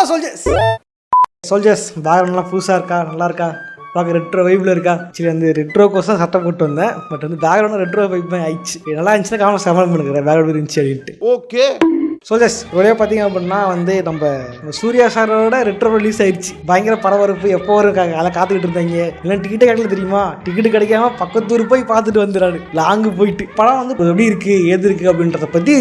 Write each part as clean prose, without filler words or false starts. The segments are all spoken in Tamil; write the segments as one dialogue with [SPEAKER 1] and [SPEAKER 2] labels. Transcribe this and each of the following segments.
[SPEAKER 1] சோல்ஜர்ஸ் பேக்ரவுண்ட்லாம் புதுசாக இருக்கா, நல்லா இருக்கா, பார்க்க ரெட்ரோ வைப்பில் இருக்கா? சரி, அந்த ரெட்ரோக்கோசம் சட்டை போட்டு வந்தேன். பட் வந்து பேக்ரவுண்ட் ரெட்ரோ வைப் ஆயிடுச்சு. நல்லா இருந்துச்சுன்னா காரணம் சமாளம் பண்ணுறேன் பேக்ரவுண்ட் இருந்துச்சு அப்படின்ட்டு. ஓகே சோல்ஜர்ஸ், ஒரே பார்த்தீங்க அப்படின்னா வந்து நம்ம சூர்யா சாரோட ரெட்ரோ ரிலீஸ் ஆயிடுச்சு. பயங்கர பரபரப்பு. எப்போ வரும் அதை காத்துக்கிட்டு இருந்தாங்க. இல்லை டிக்கெட்டே கிடைக்கல தெரியுமா? டிக்கெட்டு கிடைக்காம பக்கத்தூர் போய் பார்த்துட்டு வந்துடுறாரு. லாங்கு போயிட்டு படம் வந்து எப்படி இருக்கு, ஏது இருக்கு அப்படின்றத பற்றி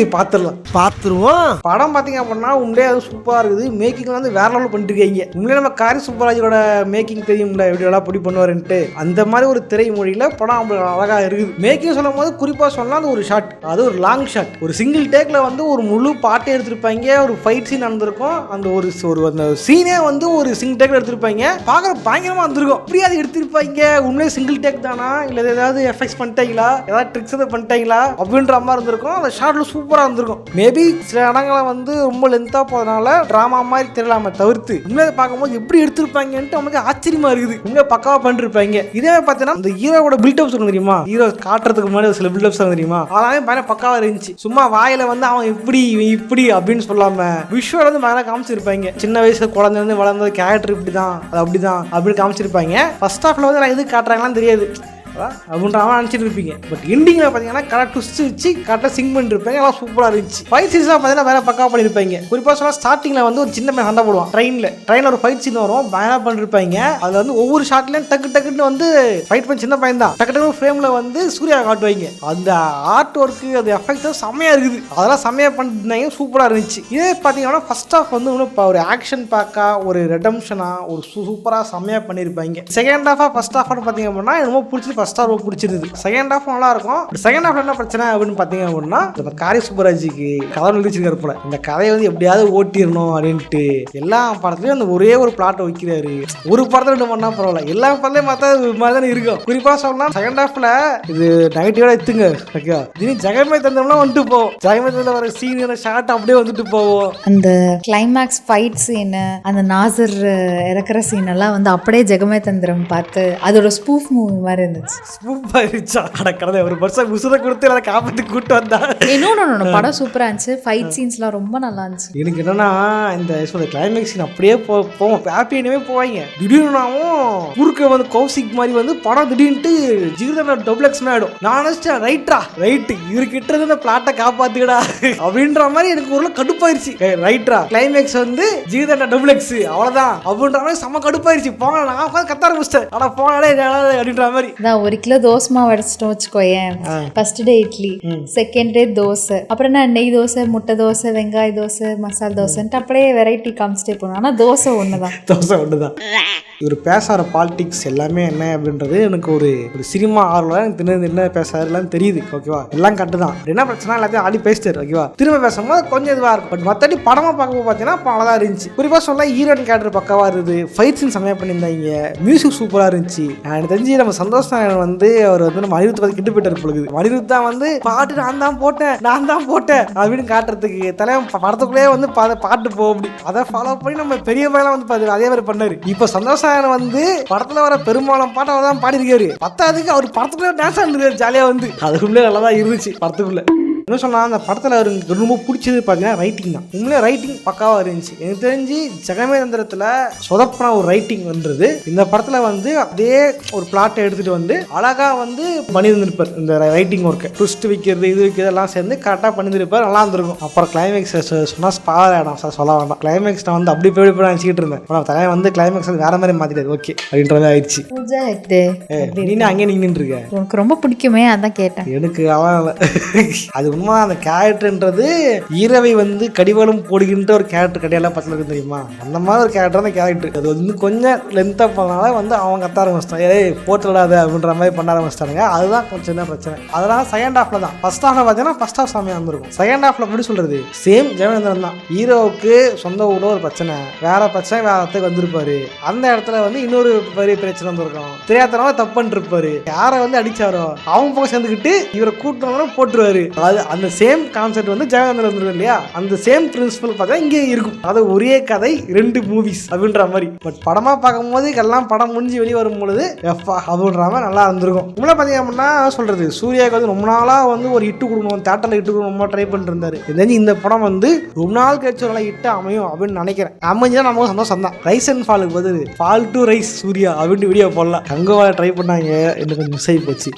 [SPEAKER 1] பார்த்துருவோம். படம் பார்த்தீங்க அப்படின்னா உண்மையே அது சூப்பராக இருக்குது. மேக்கிங் வந்து வேற லெவலில் பண்ணிட்டு இருக்காங்க. உண்மையிலே நம்ம காரி சூப்பராஜோட மேக்கிங் தெரியும்ல, எப்படி எல்லாம் பொடி பண்ணுவாருன்ட்டு. அந்த மாதிரி ஒரு திரை மொழியில் படம் அழகாக இருக்குது. மேக்கிங் சொல்லும் போது குறிப்பாக சொன்னால் அது ஒரு ஷாட், அது ஒரு லாங் ஷாட். ஒரு சிங்கிள் டேக்கில் வந்து ஒரு முழு பாட்டை எடுத்திருப்பாங்க. ஒரு ஃபைட் சீன் நடந்திருக்கும். அந்த ஒரு அந்த சீனே வந்து ஒரு சிங்கிள் டேக்ல எடுத்திருப்பாங்க. பார்க்குற பயங்கரமாக வந்திருக்கும். அப்படியே அது எடுத்திருப்பாங்க. உண்மையே சிங்கிள் டேக் தானா, இல்லை ஏதாவது எஃபெக்ட்ஸ் பண்ணிட்டாங்களா, ஏதாவது ட்ரிக்ஸ் எதாவது பண்ணிட்டாங்களா அப்படின்ற மாதிரி இருந்திருக்கும். அந்த ஷாட்ல சூப்பராக இருந்திருக்கும். மேபி சில இடங்களை வந்து ரொம்ப லென்த்தாக போகிறதுனால ட்ராமா மாதிரி தெரியலாம தவிர்த்து உண்மையை பார்க்கும்போது எப்படி எடுத்திருப்பாங்கன்ட்டு அவனுக்கு ஆச்சரியமா இருக்குது. உண்மையை பக்காவாக பண்ணிருப்பாங்க. இதே பார்த்தீங்கன்னா இந்த ஹீரோவோட பில்டப்ஸ் இருக்கும் தெரியுமா, ஹீரோ காட்டுறதுக்கு முன்னாடி சில பில்டப்ஸ் தெரியுமா, அதெல்லாமே பயங்கர பக்காவாக இருந்துச்சு. சும்மா வாயில வந்து அவன் இப்படி அப்படின்னு சொல்லாம விஷுவல் வந்து மேலே காமிச்சிருப்பாங்க. சின்ன வயசுல குழந்தை வந்து வளர்ந்தது கேரக்டர் இப்படிதான், அது அப்படிதான் அப்படின்னு காமிச்சிருப்பாங்க. ஃபர்ஸ்ட் ஹாஃப்ல வந்து எது காட்டுறாங்களான்னு தெரியாது அப்படின்ற நினச்சிட்டு இருப்பீங்க. பட் எண்டிங்கில் பார்த்தீங்கன்னா கரெக்ட் ட்விஸ்ட் வச்சு கரெக்டாக சிங் பண்ணிருப்பாங்க. எல்லாம் சூப்பராக இருந்துச்சு. ஃபைட் சீன்ஸ்லாம் பார்த்தீங்கன்னா வேற பக்கா பண்ணியிருப்பாங்க. குறிப்பாக சொன்னால் ஸ்டார்டிங்கில் வந்து ஒரு சின்ன பையன் சண்டை போடுவான். ட்ரெயினில் ஒரு ஃபைட் சீன் வரும், பயங்கரமாக பண்ணிருப்பாங்க. அதில் வந்து ஒவ்வொரு ஷாட்லையும் டக்குன்னு வந்து ஃபைட் பண்ணி சின்ன பையன் தான் டக்கு ஃப்ரேமில் வந்து சூர்யா காட்டுவாங்க. அந்த ஆர்ட் ஒர்க்கு, அது எஃபெக்ட் செம்மையாக இருக்குது. அதெல்லாம் செம்மையாக பண்ணிருந்தாங்க. சூப்பராக இருந்துச்சு. இதே பார்த்தீங்கன்னா ஃபர்ஸ்ட் ஹாஃப் வந்து ஒரு ஆக்ஷன் பேக்கா, ஒரு ரெடம்ஷனா, ஒரு சூப்பராக செம்மையாக பண்ணியிருப்பாங்க. செகண்ட் ஹாஃபா ஃபர்ஸ்ட் ஹாஃப்னு பார்த்தீங்க அப்படின்னா ரொம்ப பிடிச்சி ஃபர்ஸ்ட் ஹாஃப் பிடிச்சிருது. செகண்ட் ஹாஃப் நல்லா இருக்கும். செகண்ட் ஹாஃப்ல என்ன பிரச்சனை அப்படின்னு பார்த்தீங்க அப்படின்னா, இந்த காரி சூப்பராஜிக்கு கதை நிறுத்திருக்காரு போல. இந்த கதையை வந்து எப்படியாவது ஓட்டிடணும் அப்படின்ட்டு எல்லா படத்துலையும் அந்த ஒரே ஒரு பிளாட்டை வைக்கிறாரு. ஒரு படத்துல 2 பண்ணா பரவாயில்ல, எல்லா படத்துலையும் பார்த்தா மாதிரி தானே இருக்கும். குறிப்பா சொன்னா செகண்ட் ஹாஃப்ல இது நெகட்டிவா எடுத்துங்க. ஓகே, இது ஜெகமே தந்தம்லாம் வந்துட்டு போவோம். ஜெகமே தந்தம் வர சீன் ஷார்ட் அப்படியே வந்துட்டு போவோம்.
[SPEAKER 2] அந்த கிளைமேக்ஸ் ஃபைட் சீன், அந்த நாசர் இறக்குற சீன் எல்லாம் வந்து அப்படியே ஜெகமே தந்திரம் பார்த்து அதோட ஸ்பூஃப் மூவி மாதிரி இருந்துச்சு.
[SPEAKER 1] ஒரு வருஷம் உசுரை கொடுத்து அதை காப்பாற்றி கூட்டு வந்தா.
[SPEAKER 2] படம் சூப்பரா இருந்துச்சு. ஃபைட் சீன்ஸ்லாம் ரொம்ப நல்லா இருந்துச்சு.
[SPEAKER 1] எனக்கு என்னன்னா இந்த கிளைமேக்ஸ் சீன் அப்படியே போவோம், ஹாப்பியானவே போவாங்க. திடீர்னாவும் குறுக்க வந்து கௌசிக் மாதிரி வந்து படம் திடீர்னுட்டு ஜிகிர்தண்டா டபுள் எக்ஸ் ஆயிடும். நான் நினைச்சேன் ரைட் இவர்கிட்ட இருந்து பிளாட்டை காப்பாத்துக்கடா அப்படின்ற மாதிரி எனக்கு ஒரு கடுப்பாயிருச்சு. ரைட்ரா கிளைமேக்ஸ் வந்து ஜிகிர்தண்டா டபுள் எக்ஸ் அவ்வளவுதான் அப்படின்ற மாதிரி செம்ம கடுப்பாயிருச்சு. போங்க, நான் உட்காந்து கத்த ஆரம்பிச்சிட்டேன். ஆனா போனாலே அப்படின்ற மாதிரி.
[SPEAKER 2] 1 கிலோ தோசை மாவு அடிச்சிட்டோம் வச்சுக்கோயேன். First day idli, second day dosa, அப்புறம் என்ன நெய் தோசை, முட்டை தோசை, வெங்காய தோசை, மசாலா தோசைன்ட்டு அப்படியே வெரைட்டி காமிச்சிட்டே போகணும். ஆனால் தோசை ஒண்ணுதான்.
[SPEAKER 1] இவர் பேசுகிற பாலிடிக்ஸ் எல்லாமே என்ன அப்படின்றது எனக்கு ஒரு சினிமா ஆர்வம். எனக்கு தெரிஞ்சது என்ன பேசுறாருலாம் தெரியுது. ஓகேவா, எல்லாம் கரெக்டு தான். என்ன பிரச்சனை எல்லாத்தையும் ஆடி பேசிட்டாரு. ஓகேவா, திரும்ப பேசும்போது கொஞ்சம் இதுவாக இருக்கும். பட் மற்றபடி படமாக பார்க்கும்போது பார்த்தீங்கன்னா அவ்வளோதான் இருந்துச்சு. குறிப்பாக சொல்ல ஹீரோயின் கேரக்டர் பக்கவாக இருக்குது. ஃபைட் சீன் செம்மையாக பண்ணியிருந்தாங்க. மியூசிக் சூப்பராக இருந்துச்சு. எனக்கு தெரிஞ்சு நம்ம சந்தோஷ் வந்து அவர் வந்து நம்ம அனிருத் பார்த்து கிட்டு போயிட்டார் பொழுது. அனிருத் தான் வந்து பாட்டு நான் தான் போட்டேன் அப்படின்னு காட்டுறதுக்கு தலைவன் படத்துக்குள்ளேயே வந்து பாட்டு போகும். அப்படி அதை ஃபாலோ பண்ணி நம்ம பெரிய பையெல்லாம் வந்து அதே மாதிரி பண்ணாரு. இப்போ சந்தோஷ் வந்து படத்துல வர பெரும்பாலும் பாட்டை அவர் தான் பாடிருக்காரு. பத்தாவதுக்கு அவர் படத்துக்குள்ளே டான்ஸ் ஆடிருக்காரு ஜாலியா வந்து. அதுக்குள்ளே நல்லா தான் இருந்துச்சு படத்துக்குள்ள. என்ன சொன்னா, அந்த படத்தில் அவருக்கு ரொம்ப பிடிச்சது பார்த்தீங்கன்னா ரைட்டிங் தான். உண்மையிலே ரைட்டிங் பக்காவாக இருந்துச்சு. எனக்கு தெரிஞ்சு ஜெகமே தந்திரத்தில் சொதப்பின ஒரு ரைட்டிங் வந்துருது. இந்த படத்தில் வந்து அதே ஒரு பிளாட்டை எடுத்துகிட்டு வந்து அழகாக வந்து பண்ணியிருந்திருப்பார். இந்த ரைட்டிங் ஒர்க்கை ட்விஸ்ட் வைக்கிறது, இது வைக்கிறது எல்லாம் சேர்ந்து கரெக்டாக பண்ணியிருப்பார். நல்லா இருந்திருக்கும். அப்புறம் கிளைமேக்ஸ் சொன்னால் ஸ்பார் ஆகிடும் சார், சொல்ல வேண்டாம். கிளைமேக்ஸ் நான் வந்து அப்படி போய் நினச்சிக்கிட்டு இருந்தேன். ஆனால் தலைவன் வந்து கிளைமேக்ஸ் வந்து வேற மாதிரி மாற்றிட்டாரு. ஓகே அப்படின்றதே ஆயிடுச்சு. நீ அங்கே நின்று இருக்க,
[SPEAKER 2] உனக்கு ரொம்ப பிடிக்குமே, அதான் கேட்டேன்.
[SPEAKER 1] எனக்கு அவன் அது அந்த கேரக்டர்ன்றது ஈரவை வந்து கடிவாளம் போடுகின்ற ஒரு கேரக்டர் கடையெல்லாம் பத்தில தெரியுமா, அந்த மாதிரி ஒரு கேரக்டர் தான் கேரக்டர். அது வந்து கொஞ்சம் லென்த்தா பண்ணால வந்து அவங்க கத்த ஆரம்பிச்சிட்டாங்க, போட்டுடாது அப்படின்ற மாதிரி பண்ண ஆரம்பிச்சிட்டாங்க. அதுதான் கொஞ்சம் சின்ன பிரச்சனை. அதெல்லாம் செகண்ட் ஹாஃப்ல தான். ஃபர்ஸ்ட் ஹாஃப்ல பார்த்தீங்கன்னா ஃபர்ஸ்ட் ஹாஃப் சாமியாக இருந்திருக்கும். செகண்ட் ஹாஃப்ல எப்படி சொல்றது, சேம் ஜெயவேந்திரன் தான். ஹீரோவுக்கு சொந்த ஊரில் ஒரு பிரச்சனை, வேற இடத்துக்கு வந்திருப்பாரு. அந்த இடத்துல வந்து இன்னொரு பெரிய பிரச்சனை வந்திருக்கும். தெரியாதனால தப்பு பண்ணிருப்பாரு. யாரை வந்து அடிச்சாரோ அவங்க பக்கம் சேர்ந்துக்கிட்டு இவரை கூட்டணும் போட்டுருவாரு. அந்த சேம் கான்செப்ட் வந்து ஜெயகாந்தன் வந்துருக்கு இல்லையா, அந்த சேம் பிரின்சிபல் பார்த்தா இங்கே இருக்கும். அது ஒரே கதை 2 மூவிஸ் அப்படின்ற மாதிரி. பட் படமா பார்க்கும் போது எல்லாம் படம் முடிஞ்சு வெளியே வரும் பொழுது எஃப்பா அப்படின்ற மாதிரி நல்லா இருந்திருக்கும். உங்களை பார்த்தீங்க அப்படின்னா சொல்றது சூர்யாவுக்கு வந்து ரொம்ப நாளா வந்து ஒரு ஹிட்டு கொடுக்கணும், தேட்டர்ல ஹிட்டு கொடுக்கணும் ட்ரை பண்ணிட்டு இருந்தாரு. இந்த படம் வந்து ரொம்ப நாள் கழிச்சு நல்லா ஹிட் அமையும் அப்படின்னு நினைக்கிறேன். அமைஞ்சா நமக்கு சந்தோஷம் தான். ரைஸ் அண்ட் ஃபாலுக்கு பதில் ஃபால் டு ரைஸ் சூர்யா அப்படின்னு வீடியோ போடலாம். கங்கவால ட்ரை பண்ணாங்க, எனக்கு கொஞ்சம் மிஸ் ஆகி போச்சு.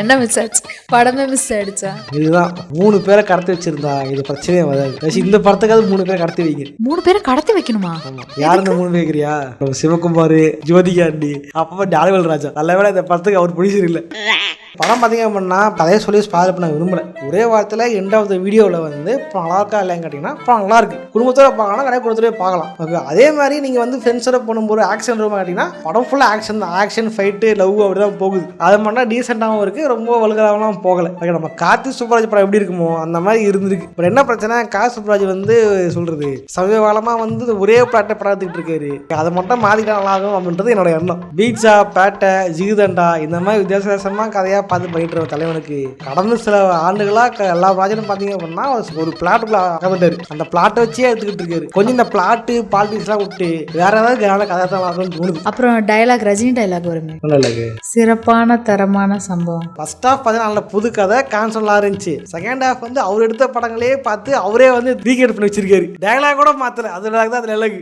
[SPEAKER 2] என்ன மிஸ் ஆச்சு? படமே மிஸ் ஆயிடுச்சா?
[SPEAKER 1] இதுதான் 3 பேரை கடத்தி வச்சிருந்தா இது பிரச்சனையே வராது. இந்த படத்துக்காவது 3 பேரை கடத்தி வைங்க.
[SPEAKER 2] 3 பேரை கடத்தி வைக்கணுமா?
[SPEAKER 1] யாரு இந்த 3 பேக்கிறியா? சிவகுமார், ஜோதிகாண்டி, அப்ப டாலிவல் ராஜா. நல்ல வேலை இந்த படத்துக்கு அவர் பிடிச்சது இல்லை. படம் பார்த்தீங்க அப்படின்னா கதையை சொல்லி ஸ்பாயில் பண்ண விரும்பல. ஒரே வாரத்தில் எண்ட் ஆஃப் த வீடியோவில் வந்து இப்போ நல்லா இருக்கா இல்லைன்னு கேட்டிங்கன்னா படம் நல்லா இருக்கு. குடும்பத்தோட பார்க்கலாம், நிறைய குடும்பத்தோட பார்க்கலாம். ஓகே, அதே மாதிரி நீங்கள் வந்து ஃப்ரெண்ட்ஸோட போகும்போது ஆக்ஷன் ரூம் கேட்டிங்கன்னா படம் ஃபுல்லாக ஆக்ஷன் தான். ஆக்ஷன் ஃபைட்டு லவ் அப்படி தான் போகுது. அது மட்டும் டீசெண்டாகவும் இருக்குது, ரொம்ப வலுகலாவெல்லாம் போகலை. ஓகே, நம்ம கார்த்தி சூப்பராஜ் படம் எப்படி இருக்குமோ அந்த மாதிரி இருந்திருக்கு. இப்போ என்ன பிரச்சனை, கார்த்தி சூப்பராஜ் வந்து சொல்கிறது சமீப காலமாக வந்து ஒரே பிளாட்டை படம் எடுத்துக்கிட்டு இருக்காரு. அதை மட்டும் மாற்றிட்டா நல்லா இருக்கும் அப்படின்றது என்னோட எண்ணம். பீட்சா, பேட்டை, ஜிகுதண்டா இந்த மாதிரி வித்தியாசமாக கதையாக பார்த்து பண்ணிட்டு இருக்க தலைவனுக்கு கடந்த சில ஆண்டுகளாக எல்லா ப்ராஜெக்டும் பார்த்தீங்க அப்படின்னா ஒரு பிளாட்டுக்குள்ள அகப்பட்டாரு. அந்த பிளாட்டை வச்சே எடுத்துக்கிட்டு இருக்காரு. கொஞ்சம் இந்த பிளாட்டு பாலிடிக்ஸ்லாம் விட்டு வேற ஏதாவது கதை தான் ஆகும்னு தோணுது.
[SPEAKER 2] அப்புறம் டைலாக், ரஜினி டைலாக் வருமே, சிறப்பான தரமான சம்பவம்.
[SPEAKER 1] ஃபர்ஸ்ட் ஹாஃப் பார்த்தீங்கன்னா நல்ல புது கதை கான்செப்ட்லாம் இருந்துச்சு. செகண்ட் ஹாஃப் வந்து அவர் எடுத்த படங்களே பார்த்து அவரே வந்து ரீகேட் பண்ணி வச்சிருக்காரு. டைலாக் கூட மாத்தல, அது தான் அது நிலகு.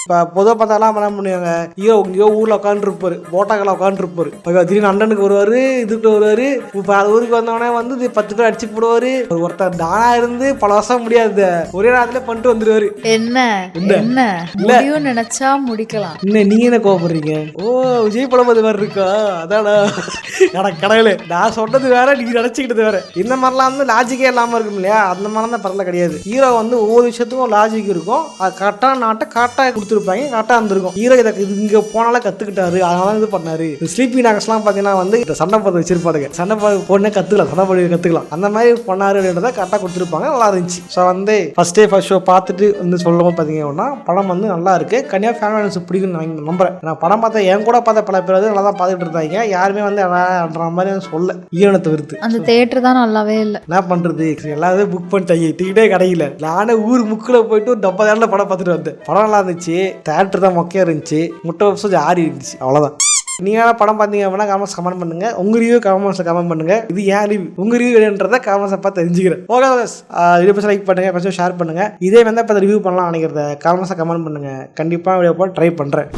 [SPEAKER 1] இப்போ பொதுவாக பார்த்தாலாம் என்ன பண்ணுவாங்க, இங்கேயோ ஊரில் உட்காந்துருப்பாரு, போட்டாக்கெல்லாம் உட்காந்துருப்பாரு. திடீர்னு அண்ணனுக்கு வருவார், இதுக்கு வருவார். இப்போ அது ஊருக்கு வந்தவொடனே வந்து 10 பேர் அடிச்சு போடுவார். ஒருத்தர் தானா இருந்து பல வருஷம் முடியாது, ஒரே நேரத்தில் பண்ணிட்டு வந்துடுவாரு.
[SPEAKER 2] என்ன நினைச்சா முடிக்கலாம்.
[SPEAKER 1] என்ன நீங்க என்ன கோவப்படுறீங்க? ஓ, விஜய் படம் அது மாதிரி இருக்கா? அதானா எனக்கு கடவுளே, நான் சொன்னது வேற, நீங்க நினைச்சுக்கிட்டது வேற. இந்த மாதிரிலாம் வந்து லாஜிக்கே இல்லாமல் இருக்கும் இல்லையா, அந்த மாதிரிலாம் தான் பரவாயில்ல கிடையாது. ஹீரோ வந்து ஒவ்வொரு விஷயத்துக்கும் லாஜிக் இருக்கும். அது கரெக்டாக நாட்டை கரெக்டாக கொடுத்துருப்பாங்க, கரெக்டாக இருந்திருக்கும். ஹீரோ இதை இங்கே போனால கற்றுக்கிட்டாரு, அதனால இது பண்ணாரு. ஸ்லீப்பி நாகஸ்லாம் பார்த்தீங்கன்னா வந்து சண்டை பார்த்து வச்சிருப்பாருங்க, சண்டை போடனே கற்றுக்கலாம், சண்டை போட கற்றுக்கலாம், அந்த மாதிரி பண்ணாரு அப்படின்றத கரெக்டாக கொடுத்துருப்பாங்க. நல்லா இருந்துச்சு. ஸோ வந்து ஃபர்ஸ்ட் ஷோ பார்த்துட்டு வந்து சொல்லவும் பார்த்தீங்க அப்படின்னா படம் வந்து நல்லா இருக்கு. கன்னியா ஃபேமிலி பிடிக்குன்னு நான் நம்புறேன். நான் படம் பார்த்தா என் கூட பார்த்த பல பேர் நல்லா தான் பார்த்துட்டு இருந்தாங்க. யாருமே வந்து மாதிரி சொல்ல ஈரணத்தை விருத்து.
[SPEAKER 2] அந்த தியேட்டர் தான் நல்லாவே இல்லை.
[SPEAKER 1] என்ன பண்றது, எல்லாருமே புக் பண்ணிட்டாங்க, டிக்கெட்டே கிடைக்கல. நானே ஊர் முக்கில் போயிட்டு ஒரு 70,000 படம் பார்த்துட்டு வந்தேன். படம் நல்லா இருந்துச்சு, தேட்டர் தான் மொக்கையா இருந்துச்சு, முட்டை வருஷம் ஆறி இருந்துச்சு, அவ்வளோதான். நீங்கள் படம் பார்த்தீங்க அப்படின்னா காமெண்ட்ஸ் கமெண்ட் பண்ணுங்க. உங்க ரிவ்யூ காமெண்ட்ஸில் கமெண்ட் பண்ணுங்க. இது ஏன் ரிவ்யூ, உங்க ரிவ்யூ என்னன்றதை காமெண்ட்ஸை பார்த்து தெரிஞ்சுக்கிறேன். ஓகே, வீடியோ பற்றி லைக் பண்ணுங்க, பற்றி ஷேர் பண்ணுங்க. இதே வந்து இப்போ ரிவ்யூ பண்ணலாம் நினைக்கிறத காமெண்ட்ஸை கமெண்ட் பண்ணுங்க. கண்டிப்பாக வீடியோ போட்டு ட்ரை பண்ணுறேன்.